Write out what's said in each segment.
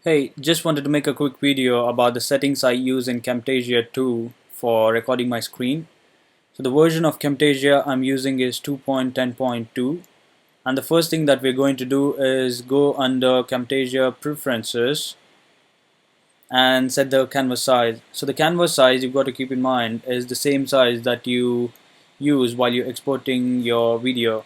Hey, just wanted to make a quick video about the settings I use in Camtasia 2 for recording my screen. So the version of Camtasia I'm using is 2.10.2, and the first thing that we're going to do is go under Camtasia preferences and set the canvas size. So the canvas size you've got to keep in mind is the same size that you use while you're exporting your video.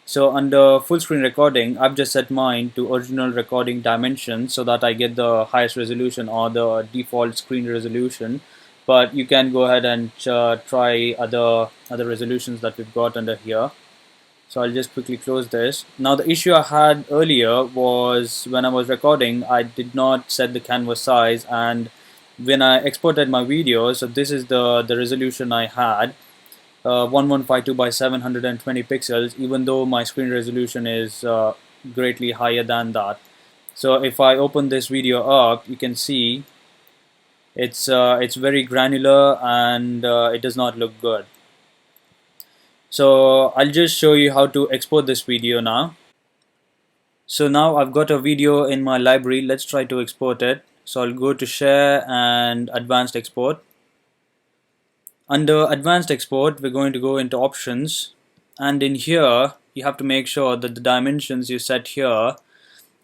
So under full screen recording, I've just set mine to original recording dimensions so that I get the highest resolution or the default screen resolution. But you can go ahead and try other resolutions that we've got under here. So I'll just quickly close this. Now the issue I had earlier was when I was recording, I did not set the canvas size, and when I exported my video, so this is the resolution I had, 1152 by 720 pixels, even though my screen resolution is greatly higher than that. So if I open this video up, you can see it's very granular and it does not look good. So I'll just show you how to export this video now. So now I've got a video in my library. Let's try to export it. So I'll go to share and advanced export. Under advanced export, we're going to go into options, and in here you have to make sure that the dimensions you set here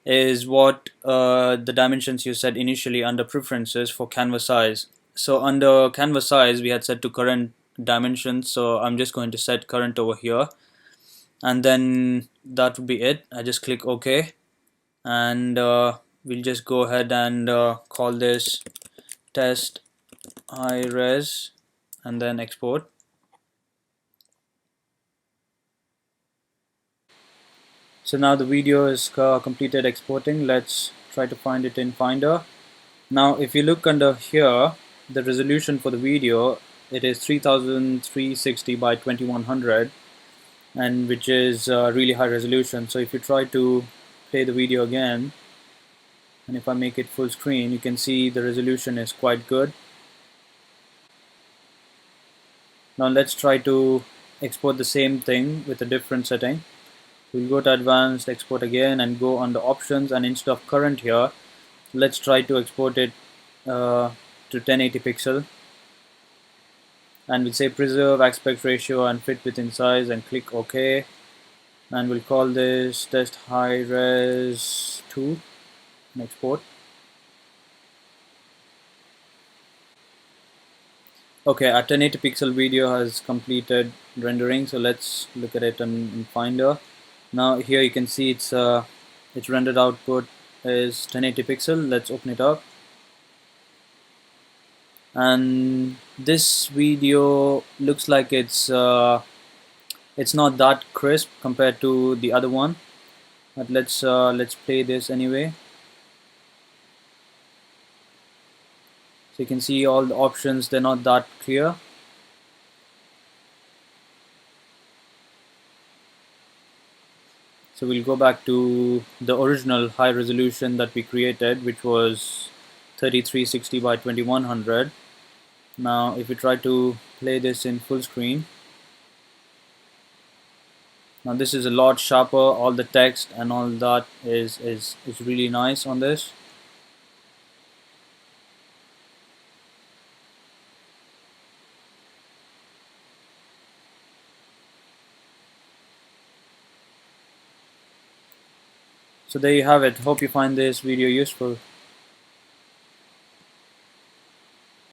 is what the dimensions you set initially under preferences for canvas size. So under canvas size we had set to current dimensions, so I'm just going to set current over here, and then that would be it. I just click OK, and we'll just go ahead and call this test high res and then export. So now the video is completed exporting. Let's try to find it in Finder. Now if you look under here, the resolution for the video, it is 3360 by 2100, and which is really high resolution. So if you try to play the video again, and if I make it full screen, you can see the resolution is quite good. Now let's try to export the same thing with a different setting. We'll go to advanced export again and go under options, and instead of current here, let's try to export it to 1080 pixel, and we'll say preserve aspect ratio and fit within size and click OK, and we'll call this test high res 2 and export. Okay, our 1080 pixel video has completed rendering, so let's look at it in Finder. Now here you can see its rendered output is 1080 pixel. Let's open it up, and this video looks like it's not that crisp compared to the other one, but let's play this anyway. So you can see all the options, they're not that clear. So we'll go back to the original high resolution that we created, which was 3360 by 2100. Now if we try to play this in full screen, now this is a lot sharper. All the text and all that is really nice on this. So there you have it. Hope you find this video useful.